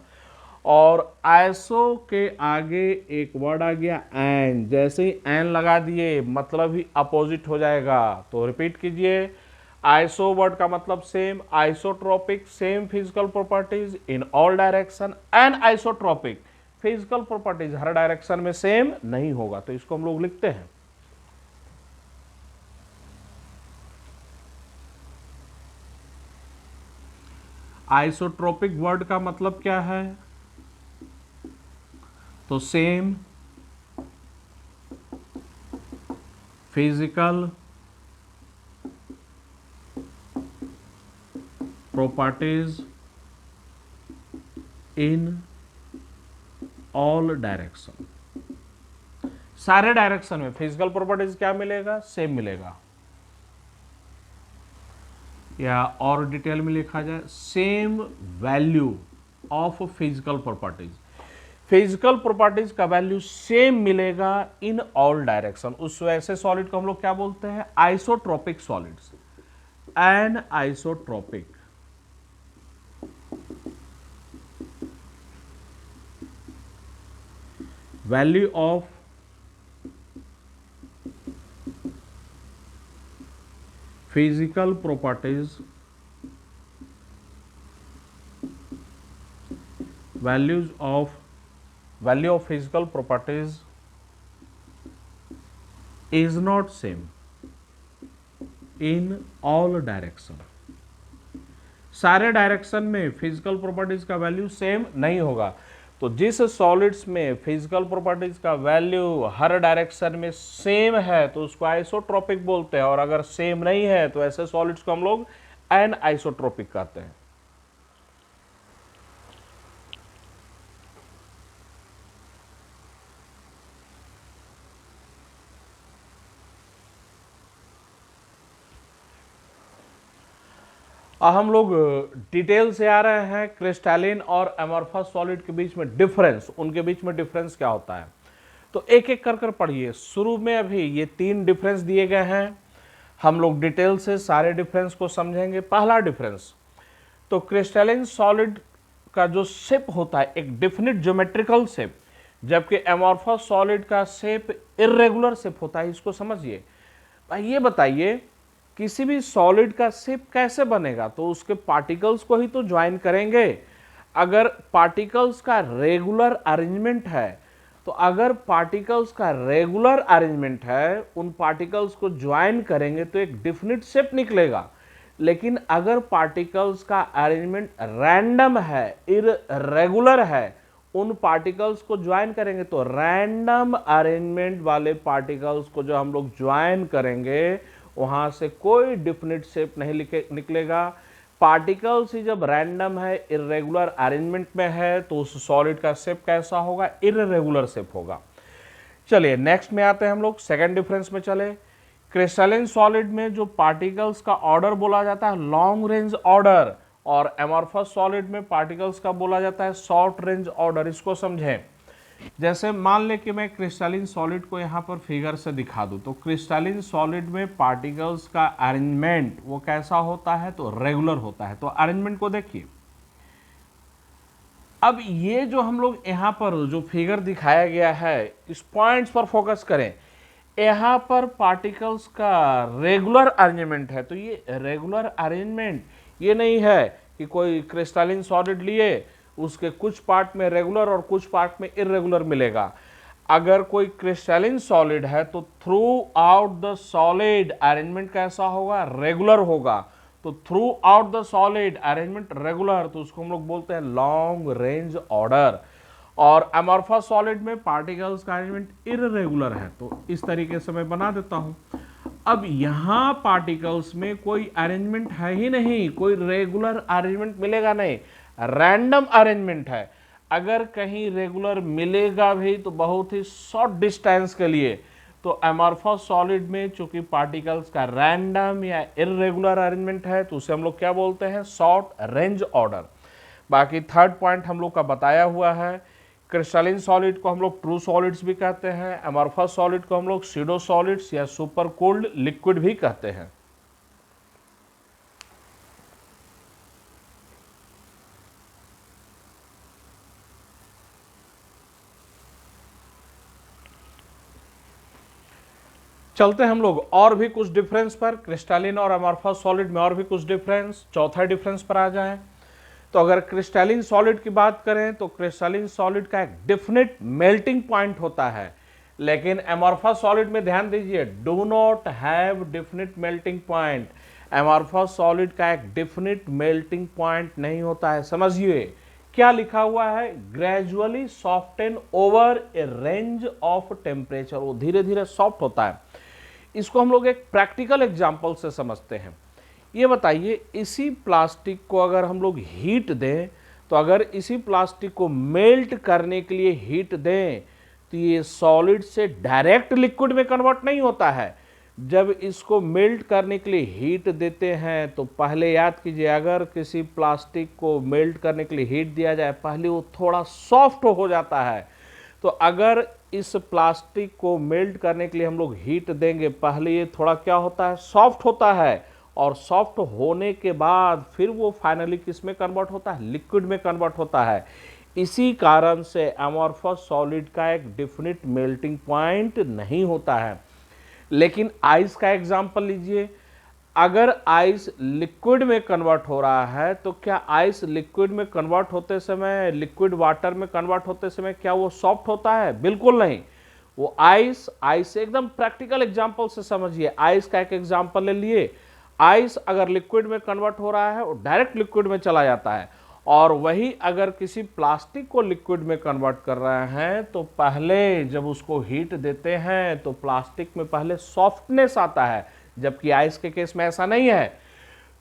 और आइसो के आगे एक वर्ड आ गया एन, जैसे ही एन लगा दिए मतलब ही अपोजिट हो जाएगा। तो रिपीट कीजिए, आइसो वर्ड का मतलब same, isotropic same physical properties in all direction, anisotropic physical properties हर डायरेक्शन में सेम नहीं होगा। तो इसको हम लोग लिखते हैं आइसोट्रोपिक वर्ड का मतलब क्या है? तो same physical properties in all direction, सारे डायरेक्शन में फिजिकल प्रॉपर्टीज क्या मिलेगा? सेम मिलेगा। या और डिटेल में लिखा जाए same value of physical properties, physical properties का वैल्यू सेम मिलेगा इन ऑल डायरेक्शन। उस वैसे सॉलिड को हम लोग क्या बोलते हैं, isotropic solids. Anisotropic value of physical properties, value of physical properties is not same in all direction. सारे डायरेक्शन में फिजिकल प्रॉपर्टीज का वैल्यू सेम नहीं होगा। तो जिस सॉलिड्स में फिजिकल प्रॉपर्टीज का वैल्यू हर डायरेक्शन में सेम है तो उसको आइसोट्रोपिक बोलते हैं, और अगर सेम नहीं है तो ऐसे सॉलिड्स को हम लोग एन आइसोट्रोपिक कहते हैं। हम लोग डिटेल से आ रहे हैं क्रिस्टलिन और एमॉर्फस सॉलिड के बीच में डिफरेंस, उनके बीच में डिफरेंस क्या होता है। तो एक एक कर पढ़िए। शुरू में अभी ये 3 डिफरेंस दिए गए हैं, हम लोग डिटेल से सारे डिफरेंस को समझेंगे। पहला डिफरेंस, तो क्रिस्टलिन सॉलिड का जो शेप होता है एक डेफिनिट ज्योमेट्रिकल शेप, जबकि एमॉर्फस सॉलिड का शेप इर्रेगुलर शेप होता है। इसको समझिए। भाई ये बताइए किसी भी सॉलिड का शेप कैसे बनेगा, तो उसके पार्टिकल्स को ही तो ज्वाइन करेंगे। अगर पार्टिकल्स का रेगुलर अरेंजमेंट है, तो अगर पार्टिकल्स का रेगुलर अरेंजमेंट है, उन पार्टिकल्स को ज्वाइन करेंगे तो एक डेफिनिट शेप निकलेगा। लेकिन अगर पार्टिकल्स का अरेंजमेंट रैंडम है, इररेगुलर है, उन पार्टिकल्स को ज्वाइन करेंगे तो रैंडम अरेंजमेंट वाले पार्टिकल्स को जो हम लोग ज्वाइन करेंगे वहां से कोई डेफिनिट शेप नहीं निकलेगा। पार्टिकल्स ही जब रैंडम है, इर्रेगुलर अरेंजमेंट में है, तो उस सॉलिड का शेप कैसा होगा, इर्रेगुलर शेप होगा। चलिए नेक्स्ट में आते हैं हम लोग, सेकंड डिफरेंस में चले। क्रिस्टलिन सॉलिड में जो पार्टिकल्स का ऑर्डर बोला जाता है लॉन्ग रेंज ऑर्डर, और एमॉर्फस सॉलिड में पार्टिकल्स का बोला जाता है शॉर्ट रेंज ऑर्डर। इसको समझें। जैसे मान लें कि मैं क्रिस्टलिन सॉलिड को यहाँ पर फिगर से दिखा दूँ, तो क्रिस्टलिन सॉलिड में पार्टिकल्स का अरेंजमेंट वो कैसा होता है, तो रेगुलर होता है। तो अरेंजमेंट को देखिए। अब ये जो हम लोग यहाँ पर जो फिगर दिखाया गया है, इस पॉइंट्स पर फोकस करें। यहाँ पर पार्टिकल्स का रेगुलर अरेंजमेंट है, तो ये रेगुलर अरेंजमेंट ये नहीं है कि कोई क्रिस्टलिन सॉलिड लिए उसके कुछ पार्ट में रेगुलर और कुछ पार्ट में इर्रेगुलर मिलेगा। अगर कोई क्रिस्टलिन सॉलिड है तो through out the solid arrangement कैसा होगा, रेगुलर होगा। तो through out the solid arrangement regular, तो उसको हम लोग बोलते हैं लॉन्ग रेंज ऑर्डर। और एमॉर्फस सॉलिड में पार्टिकल्स का अरेंजमेंट इर्रेगुलर है। तो इस तरीके से मैं बना देता हूं। अब यहां पार्टिकल्स में कोई अरेंजमेंट है ही नहीं, कोई रेगुलर अरेंजमेंट मिलेगा नहीं, रैंडम अरेंजमेंट है। अगर कहीं रेगुलर मिलेगा भी तो बहुत ही शॉर्ट डिस्टेंस के लिए। तो एमॉर्फस सॉलिड में चूंकि पार्टिकल्स का रैंडम या इर्रेगुलर अरेंजमेंट है, तो उसे हम लोग क्या बोलते हैं, शॉर्ट रेंज ऑर्डर। बाकी थर्ड पॉइंट हम लोग का बताया हुआ है। क्रिस्टलिन सॉलिड को हम लोग ट्रू सॉलिड्स भी कहते हैं, एमॉर्फस सॉलिड को हम लोग सीडो सॉलिड्स या सुपर कोल्ड लिक्विड भी कहते हैं। चलते हैं हम लोग और भी कुछ डिफरेंस पर। क्रिस्टलिन और एमॉर्फस सॉलिड में और भी कुछ डिफरेंस, चौथा डिफरेंस पर आ जाएं। तो अगर क्रिस्टलिन सॉलिड की बात करें तो क्रिस्टलिन सॉलिड का एक डेफिनेट मेल्टिंग पॉइंट होता है, लेकिन एमॉर्फस सॉलिड में ध्यान दीजिए, do not have definite melting point. Amorphous solid का एक डेफिनेट मेल्टिंग पॉइंट नहीं होता है। समझिए क्या लिखा हुआ है, gradually soften over A range of temperature, वो धीरे धीरे सॉफ्ट होता है। इसको हम लोग एक प्रैक्टिकल एग्जांपल से समझते हैं। ये बताइए, इसी प्लास्टिक को अगर हम लोग हीट दें, तो अगर इसी प्लास्टिक को मेल्ट करने के लिए हीट दें तो ये सॉलिड से डायरेक्ट लिक्विड में कन्वर्ट नहीं होता है, जब इसको मेल्ट करने के लिए हीट देते हैं तो पहले याद कीजिए, अगर किसी प्लास्टिक को मेल्ट करने के लिए हीट दिया जाए पहले वो थोड़ा सॉफ्ट हो जाता है। तो अगर इस प्लास्टिक को मेल्ट करने के लिए हम लोग हीट देंगे, पहले ये थोड़ा क्या होता है, सॉफ्ट होता है, और सॉफ्ट होने के बाद फिर वो फाइनली किस में कन्वर्ट होता है, लिक्विड में कन्वर्ट होता है। इसी कारण से अमॉर्फस सॉलिड का एक डेफिनिट मेल्टिंग पॉइंट नहीं होता है। लेकिन आइस का एग्जांपल लीजिए, अगर आइस लिक्विड में कन्वर्ट हो रहा है तो क्या आइस लिक्विड में कन्वर्ट होते समय, लिक्विड वाटर में कन्वर्ट होते समय क्या वो सॉफ्ट होता है? बिल्कुल नहीं। वो आइस एकदम प्रैक्टिकल एग्जांपल से समझिए। आइस का एक एग्जांपल ले लिए, आइस अगर लिक्विड में कन्वर्ट हो रहा है वो डायरेक्ट लिक्विड में चला जाता है, और वही अगर किसी प्लास्टिक को लिक्विड में कन्वर्ट कर रहे हैं तो पहले जब उसको हीट देते हैं तो प्लास्टिक में पहले सॉफ्टनेस आता है, जबकि आइस के केस में ऐसा नहीं है।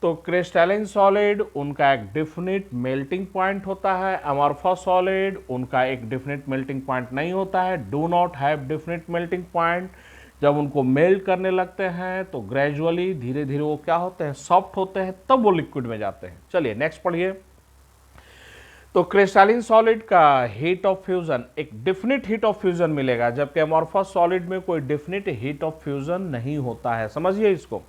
तो क्रिस्टलाइन सॉलिड उनका एक डेफिनिट मेल्टिंग पॉइंट होता है, अमॉर्फस सॉलिड उनका एक डेफिनिट मेल्टिंग पॉइंट नहीं होता है, do not have definite melting point. जब उनको मेल्ट करने लगते हैं तो ग्रेजुअली धीरे धीरे वो क्या होते हैं, सॉफ्ट होते हैं, तब वो लिक्विड में जाते हैं। चलिए नेक्स्ट पढ़िए। तो क्रिस्टलाइन सॉलिड का हीट ऑफ फ्यूजन, एक डेफिनिट हीट ऑफ फ्यूजन मिलेगा, जबकि अमॉर्फस सॉलिड में कोई डेफिनिट हीट ऑफ फ्यूजन नहीं होता है। समझिए इसको,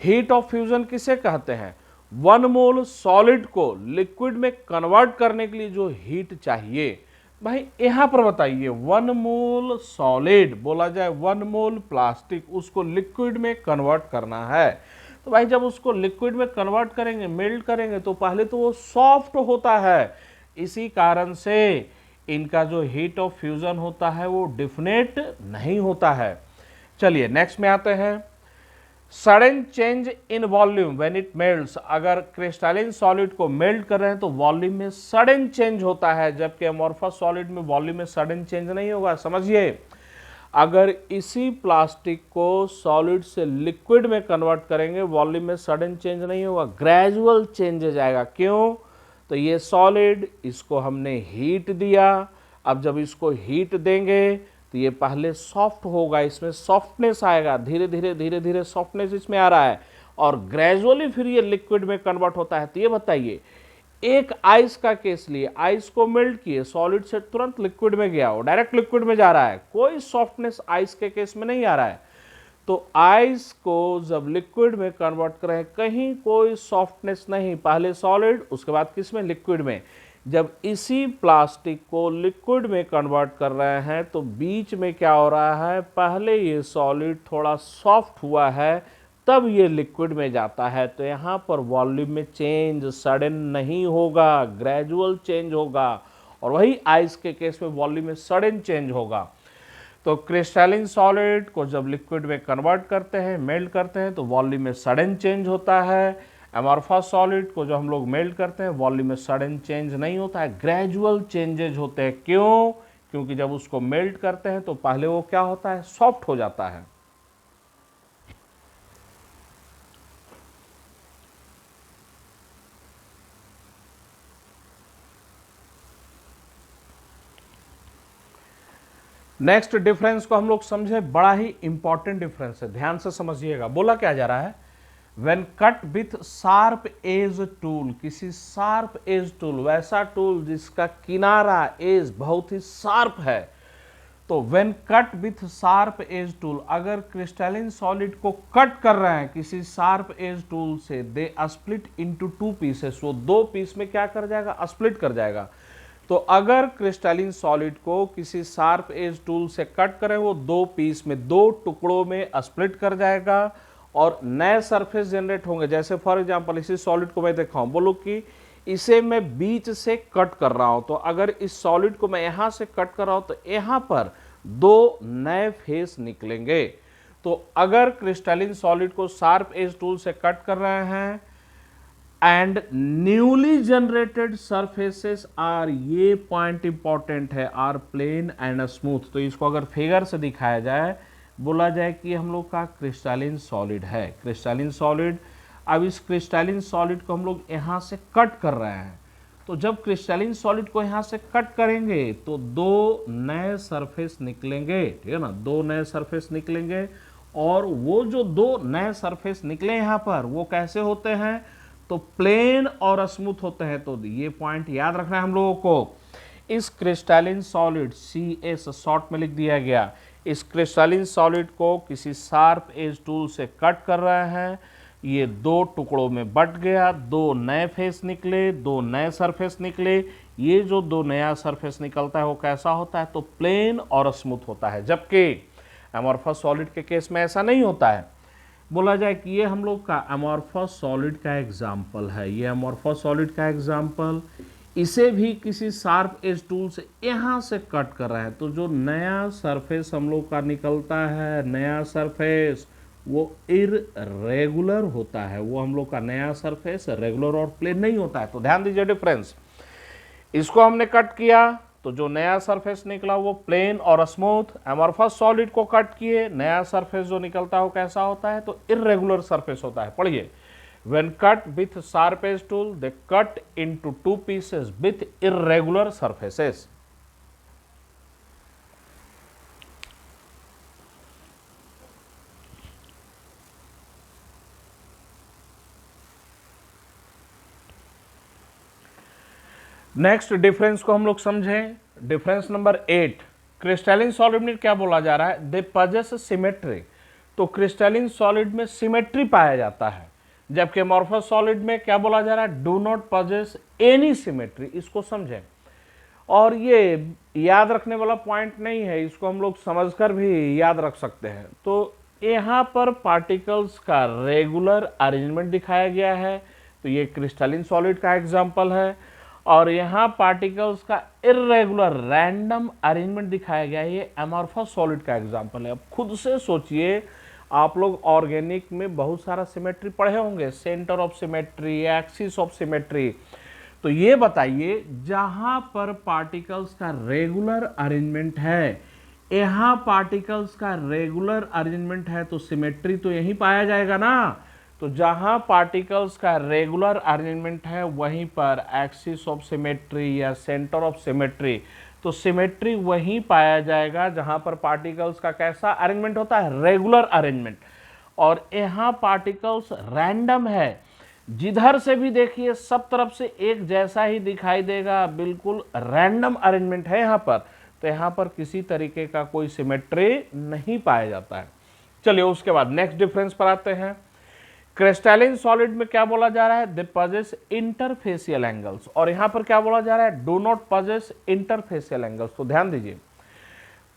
हीट ऑफ फ्यूजन किसे कहते हैं? 1 मोल सॉलिड को लिक्विड में कन्वर्ट करने के लिए जो हीट चाहिए। भाई यहां पर बताइए, 1 मोल सॉलिड बोला जाए 1 मोल प्लास्टिक, उसको लिक्विड में कन्वर्ट करना है। तो भाई जब उसको लिक्विड में कन्वर्ट करेंगे, मेल्ट करेंगे, तो पहले तो वो सॉफ्ट होता है। इसी कारण से इनका जो हीट ऑफ फ्यूजन होता है वो डेफिनेट नहीं होता है। चलिए नेक्स्ट में आते हैं। Sudden change in volume when it melts, अगर क्रिस्टलाइन सॉलिड को मेल्ट कर रहे हैं तो वॉल्यूम में सडन चेंज होता है, जबकि अमॉर्फस सॉलिड में वॉल्यूम में सडन चेंज नहीं होगा। समझिए, अगर इसी प्लास्टिक को सॉलिड से लिक्विड में कन्वर्ट करेंगे वॉल्यूम में सडन चेंज नहीं होगा, ग्रेजुअल चेंज जाएगा। क्यों? तो ये सॉलिड, इसको हमने हीट दिया, अब जब इसको हीट देंगे तो ये पहले सॉफ्ट होगा, इसमें सॉफ्टनेस आएगा, धीरे धीरे सॉफ्टनेस इसमें आ रहा है, और ग्रेजुअली फिर ये लिक्विड में कन्वर्ट होता है। तो ये बताइए, एक आइस का केस लिए, आइस को मेल्ट किए, सॉलिड से तुरंत लिक्विड में गया, वो डायरेक्ट लिक्विड में जा रहा है, कोई सॉफ्टनेस आइस के केस में नहीं आ रहा है। तो आइस को जब लिक्विड में कन्वर्ट करें, कहीं कोई सॉफ्टनेस नहीं, पहले सॉलिड उसके बाद किस में, लिक्विड में। जब इसी प्लास्टिक को लिक्विड में कन्वर्ट कर रहे हैं तो बीच में क्या हो रहा है, पहले ये सॉलिड थोड़ा सॉफ्ट हुआ है, तब ये लिक्विड में जाता है। तो यहाँ पर वॉल्यूम में चेंज सडन नहीं होगा, ग्रेजुअल चेंज होगा, और वही आइस के केस में वॉल्यूम में सडन चेंज होगा। तो क्रिस्टलाइन सॉलिड को जब लिक्विड में कन्वर्ट करते हैं, मेल्ट करते हैं, तो वॉल्यूम में सडन चेंज होता है। अमॉर्फस सॉलिड को जो हम लोग मेल्ट करते हैं वॉल्यूम में सडन चेंज नहीं होता है, ग्रेजुअल चेंजेज होते हैं। क्यों? क्योंकि जब उसको मेल्ट करते हैं तो पहले वो क्या होता है, सॉफ्ट हो जाता है। नेक्स्ट डिफरेंस को हम लोग समझे, बड़ा ही इंपॉर्टेंट डिफरेंस है, ध्यान से समझिएगा। बोला क्या जा रहा है, when cut with sharp edge tool, किसी शार्प एज टूल, वैसा टूल जिसका किनारा एज बहुत ही शार्प है, तो when cut with sharp edge tool, अगर क्रिस्टलाइन सॉलिड को कट कर रहे हैं किसी शार्प एज टूल से, दे स्प्लिट इनटू 2 पीसेस, वो 2 पीस में क्या कर जाएगा, स्प्लिट कर जाएगा। तो अगर क्रिस्टलाइन सॉलिड को किसी शार्प एज टूल से कट करें, वो 2 पीस में, 2 टुकड़ों में स्प्लिट कर जाएगा, और नए सरफेस जनरेट होंगे। जैसे फॉर एग्जांपल इसी सॉलिड को मैं दिखाऊं, बोलो कि इसे मैं बीच से कट कर रहा हूं, तो अगर इस सॉलिड को मैं यहां से कट कर रहा हूं तो यहां पर 2 नए फेस निकलेंगे। तो अगर क्रिस्टलाइन सॉलिड को शार्प एज टूल से कट कर रहे हैं and newly generated surfaces are, ये पॉइंट इंपॉर्टेंट है, आर प्लेन एंड स्मूथ। तो इसको अगर फिगर से दिखाया जाए, बोला जाए कि हम लोग का क्रिस्टलाइन सॉलिड है, क्रिस्टलाइन सॉलिड। अब इस क्रिस्टलाइन सॉलिड को हम लोग यहाँ से कट कर रहे हैं, तो जब क्रिस्टलाइन सॉलिड को यहाँ से कट करेंगे तो 2 नए सरफेस निकलेंगे, ठीक है ना, 2 नए सरफेस निकलेंगे, और वो जो दो नए सरफेस निकले यहाँ पर वो कैसे होते हैं, तो प्लेन और स्मूथ होते हैं। तो ये पॉइंट याद रखना है हम लोगों को। इस क्रिस्टलिन सॉलिड CS शॉर्ट में लिख दिया गया, इस क्रिस्टलिन सॉलिड को किसी शार्प एज टूल से कट कर रहे हैं, ये दो टुकड़ों में बट गया, दो नए फेस निकले, दो नए सरफेस निकले। ये जो दो नया सरफेस निकलता है वो कैसा होता है, तो प्लेन और स्मूथ होता है। जबकि एमॉर्फस सॉलिड के केस में ऐसा नहीं होता है। बोला जाए कि ये हम लोग का अमॉर्फस सॉलिड का एग्जाम्पल है, ये अमॉर्फस सॉलिड का एग्जाम्पल, इसे भी किसी शार्प एज टूल से यहाँ से कट कर रहा है। तो जो नया सरफेस हम लोग का निकलता है, नया सरफेस वो इररेगुलर होता है, वो हम लोग का नया सरफेस रेगुलर और प्लेन नहीं होता है। तो ध्यान दीजिए डिफरेंस, इसको हमने कट किया तो जो नया सरफेस निकला वो प्लेन और स्मूथ। एमॉर्फस सॉलिड को कट किए, नया सरफेस जो निकलता है वो कैसा होता है, तो इररेगुलर सरफेस होता है। पढ़िए, when cut with sharp edge tool they cut into two pieces with irregular surfaces। Next difference को हम लोग समझें। डिफरेंस नंबर 8, क्रिस्टलिन सॉलिड में क्या बोला जा रहा है, दे पजेस सिमेट्री। तो क्रिस्टलिन सॉलिड में सिमेट्री पाया जाता है, जबकि अमॉर्फस सॉलिड में क्या बोला जा रहा है, do not possess any symmetry. इसको समझें, और ये याद रखने वाला पॉइंट नहीं है, इसको हम लोग समझकर भी याद रख सकते हैं। तो यहाँ पर पार्टिकल्स का रेगुलर अरेंजमेंट दिखाया गया है, तो ये क्रिस्टलिन सॉलिड का एग्जाम्पल है। और यहाँ पार्टिकल्स का इर्रेगुलर रैंडम अरेंजमेंट दिखाया गया है, ये अमॉर्फस सॉलिड का एग्जाम्पल है। अब खुद से सोचिए, आप लोग ऑर्गेनिक में बहुत सारा सिमेट्री पढ़े होंगे, centre of symmetry, axis of symmetry. तो ये बताइए, जहां पर पार्टिकल्स का रेगुलर अरेंजमेंट है, यहाँ पार्टिकल्स का रेगुलर अरेंजमेंट है, तो सिमेट्री तो यहीं पाया जाएगा ना। तो जहां पार्टिकल्स का रेगुलर अरेंजमेंट है वहीं पर एक्सिस ऑफ सिमेट्री या सेंटर ऑफ सिमेट्री, तो सिमेट्री वहीं पाया जाएगा जहां पर पार्टिकल्स का कैसा अरेंजमेंट होता है, रेगुलर अरेंजमेंट। और यहाँ पार्टिकल्स रैंडम है, जिधर से भी देखिए सब तरफ से एक जैसा ही दिखाई देगा, बिल्कुल रैंडम अरेंजमेंट है यहाँ पर। तो यहाँ पर किसी तरीके का कोई सिमेट्री नहीं पाया जाता है। चलिए उसके बाद नेक्स्ट डिफरेंस पर आते हैं। क्रिस्टलिन सॉलिड में क्या बोला जा रहा है, दे पजेस इंटरफेसियल एंगल्स, और यहां पर क्या बोला जा रहा है, do not possess interfacial angles. तो ध्यान दीजिए,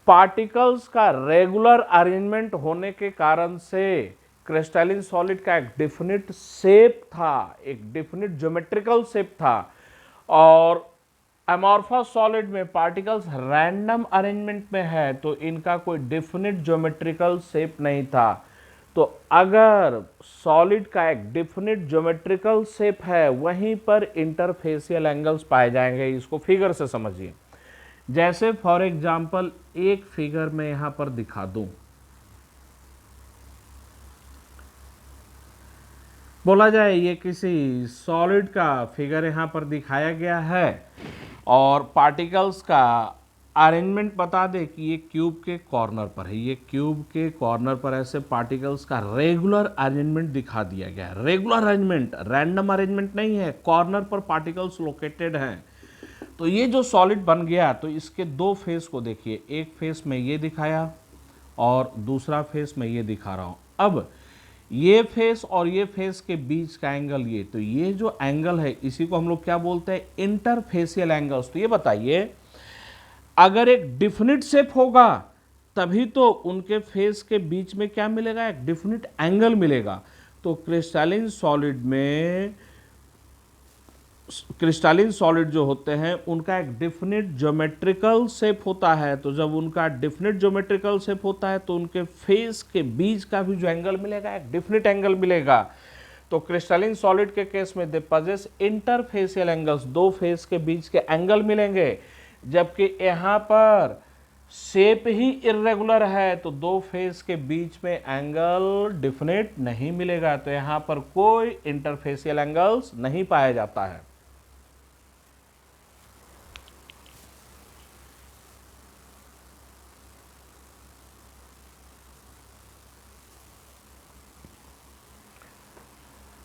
पार्टिकल्स का रेगुलर अरेंजमेंट होने के कारण से क्रिस्टलिन सॉलिड का एक डिफिनिट शेप था, एक डिफिनिट ज्योमेट्रिकल शेप था। और अमॉर्फस सॉलिड में पार्टिकल्स रैंडम अरेंजमेंट में है, तो इनका कोई डिफिनिट ज्योमेट्रिकल शेप नहीं था। तो अगर सॉलिड का एक डिफिनिट ज्योमेट्रिकल शेप है, वहीं पर इंटरफेसियल एंगल्स पाए जाएंगे। इसको फिगर से समझिए। जैसे फॉर एग्जांपल एक फिगर में यहां पर दिखा दूं, बोला जाए ये किसी सॉलिड का फिगर यहां पर दिखाया गया है, और पार्टिकल्स का अरेंजमेंट बता दे कि ये क्यूब के कॉर्नर पर है, ये क्यूब के कॉर्नर पर ऐसे पार्टिकल्स का रेगुलर अरेंजमेंट दिखा दिया गया है। रेगुलर अरेंजमेंट, रैंडम अरेंजमेंट नहीं है, कॉर्नर पर पार्टिकल्स लोकेटेड हैं। तो ये जो सॉलिड बन गया, तो इसके दो फेस को देखिए, एक फेस में ये दिखाया और दूसरा फेस में ये दिखा रहा हूं। अब ये फेस और ये फेस के बीच का एंगल, ये तो ये जो एंगल है इसी को हम लोग क्या बोलते हैं, इंटरफेसियल एंगल्स। तो ये बताइए, अगर एक डिफिनिट शेप होगा तभी तो उनके फेस के बीच में क्या मिलेगा, एक डिफिनिट एंगल मिलेगा। तो क्रिस्टलिन सॉलिड जो होते हैं उनका एक डिफिनिट ज्योमेट्रिकल शेप होता है। तो जब उनका डिफिनिट ज्योमेट्रिकल शेप होता है तो उनके फेस के बीच का भी जो एंगल मिलेगा, एक डिफिनिट एंगल मिलेगा। तो क्रिस्टलिन सॉलिड के केस में दे पजेस इंटरफेसियल एंगल्स, दो फेस के बीच के एंगल मिलेंगे। जबकि यहाँ पर शेप ही इर्रेगुलर है, तो दो फेस के बीच में एंगल डिफिनिट नहीं मिलेगा। तो यहाँ पर कोई इंटरफेसियल एंगल्स नहीं पाया जाता है।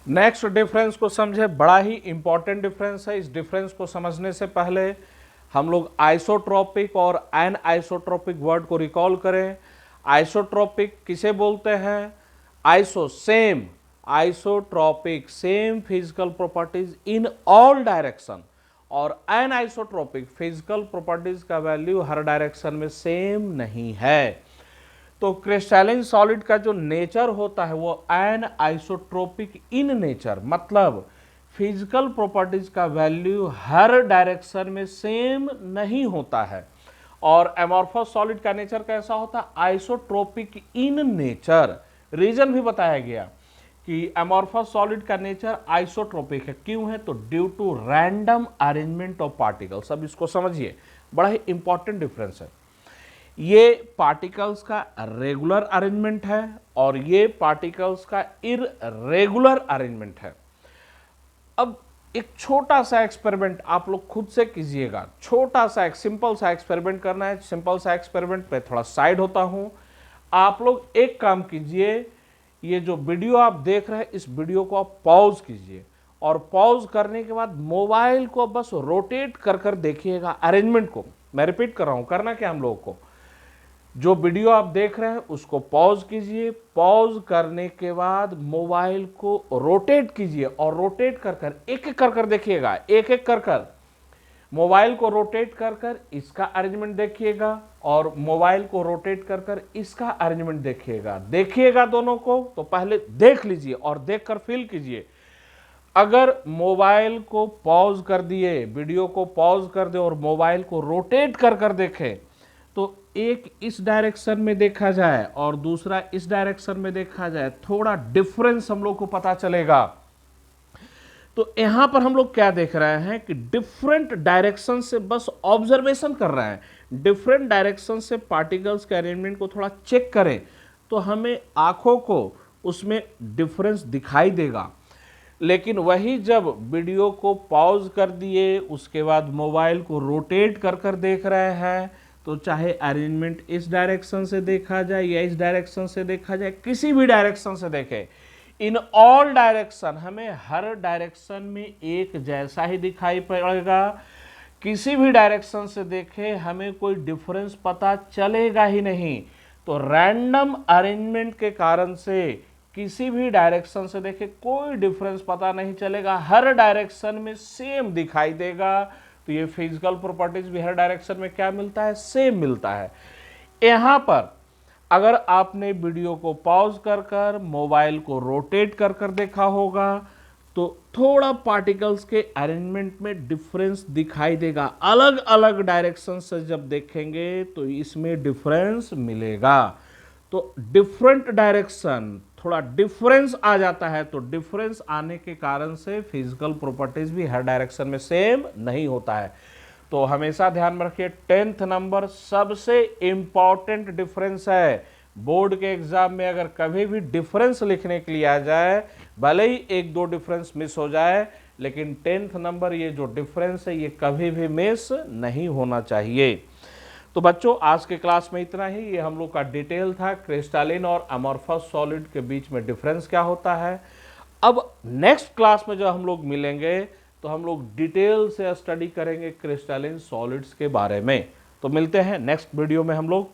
नेक्स्ट डिफरेंस को समझे, बड़ा ही इंपॉर्टेंट डिफरेंस है। इस डिफरेंस को समझने से पहले हम लोग आइसोट्रोपिक और एनआइसोट्रोपिक वर्ड को रिकॉल करें। आइसोट्रोपिक किसे बोलते हैं? Iso same, isotropic same physical properties in all direction, और एनआइसोट्रोपिक फिजिकल प्रॉपर्टीज का वैल्यू हर डायरेक्शन में सेम नहीं है। तो क्रिस्टलाइन सॉलिड का जो नेचर होता है वो एन आइसोट्रोपिक इन नेचर, मतलब फिजिकल प्रॉपर्टीज का वैल्यू हर डायरेक्शन में सेम नहीं होता है। और एमॉर्फस सॉलिड का नेचर कैसा होता है? Isotropic in nature. रीजन भी बताया गया कि एमॉर्फस सॉलिड का नेचर आइसोट्रोपिक है। क्यों है? तो due to random arrangement of particles. अब इसको समझिए, बड़ा ही इंपॉर्टेंट डिफरेंस है। ये पार्टिकल्स का रेगुलर अरेंजमेंट है और ये पार्टिकल्स का इररेगुलर अरेंजमेंट है। अब एक छोटा सा एक्सपेरिमेंट आप लोग खुद से कीजिएगा। छोटा सा एक सिंपल सा एक्सपेरिमेंट करना है। सिंपल सा एक्सपेरिमेंट पे थोड़ा साइड होता हूं। आप लोग एक काम कीजिए, ये जो वीडियो आप देख रहे हैं इस वीडियो को आप पॉज कीजिए और पॉज करने के बाद मोबाइल को बस रोटेट कर कर देखिएगा अरेंजमेंट को। मैं रिपीट कर रहा हूं, करना क्या हम लोगों को, जो वीडियो आप देख रहे हैं उसको पॉज कीजिए। पॉज करने के बाद मोबाइल को रोटेट कीजिए और रोटेट कर कर एक एक कर कर देखिएगा। एक एक कर कर मोबाइल को रोटेट कर कर इसका अरेंजमेंट देखिएगा और मोबाइल को रोटेट कर कर इसका अरेंजमेंट देखिएगा। देखिएगा दोनों को, तो पहले देख लीजिए और देख कर फील कीजिए। अगर मोबाइल को पॉज कर दिए, वीडियो को पॉज कर दे और मोबाइल को रोटेट कर कर देखें, तो एक इस डायरेक्शन में देखा जाए और दूसरा इस डायरेक्शन में देखा जाए, थोड़ा डिफरेंस हम लोग को पता चलेगा। तो यहां पर हम लोग क्या देख रहे हैं कि डिफरेंट डायरेक्शन से बस ऑब्जर्वेशन कर रहे हैं। डिफरेंट डायरेक्शन से पार्टिकल्स के अरेंजमेंट को थोड़ा चेक करें तो हमें आंखों को उसमें डिफरेंस दिखाई देगा। लेकिन वही जब वीडियो को पॉज कर दिए उसके बाद मोबाइल को रोटेट कर कर देख रहे हैं, तो चाहे अरेंजमेंट इस डायरेक्शन से देखा जाए या इस डायरेक्शन से देखा जाए, किसी भी डायरेक्शन से देखें, इन ऑल डायरेक्शन हमें हर डायरेक्शन में एक जैसा ही दिखाई पड़ेगा। किसी भी डायरेक्शन से देखें हमें कोई डिफरेंस पता चलेगा ही नहीं। तो रैंडम अरेंजमेंट के कारण से किसी भी डायरेक्शन से देखें कोई डिफरेंस पता नहीं चलेगा, हर डायरेक्शन में सेम दिखाई देगा। तो ये फिजिकल प्रॉपर्टीज भी हर डायरेक्शन में क्या मिलता है? सेम मिलता है। यहां पर अगर आपने वीडियो को पॉज कर कर मोबाइल को रोटेट कर कर देखा होगा तो थोड़ा पार्टिकल्स के अरेंजमेंट में डिफरेंस दिखाई देगा। अलग अलग डायरेक्शन से जब देखेंगे तो इसमें डिफरेंस मिलेगा। तो डिफरेंट डायरेक्शन थोड़ा डिफरेंस आ जाता है, तो डिफरेंस आने के कारण से फिजिकल प्रॉपर्टीज भी हर डायरेक्शन में सेम नहीं होता है। तो हमेशा ध्यान में रखिए 10th नंबर सबसे इंपॉर्टेंट डिफरेंस है। बोर्ड के एग्जाम में अगर कभी भी डिफरेंस लिखने के लिए आ जाए, भले ही एक दो डिफरेंस मिस हो जाए, लेकिन 10th नंबर ये जो डिफरेंस है ये कभी भी मिस नहीं होना चाहिए। तो बच्चों आज के क्लास में इतना ही। ये हम लोग का डिटेल था क्रिस्टलाइन और अमॉर्फस सॉलिड के बीच में डिफरेंस क्या होता है। अब नेक्स्ट क्लास में जब हम लोग मिलेंगे तो हम लोग डिटेल से स्टडी करेंगे क्रिस्टलाइन सॉलिड्स के बारे में। तो मिलते हैं नेक्स्ट वीडियो में हम लोग।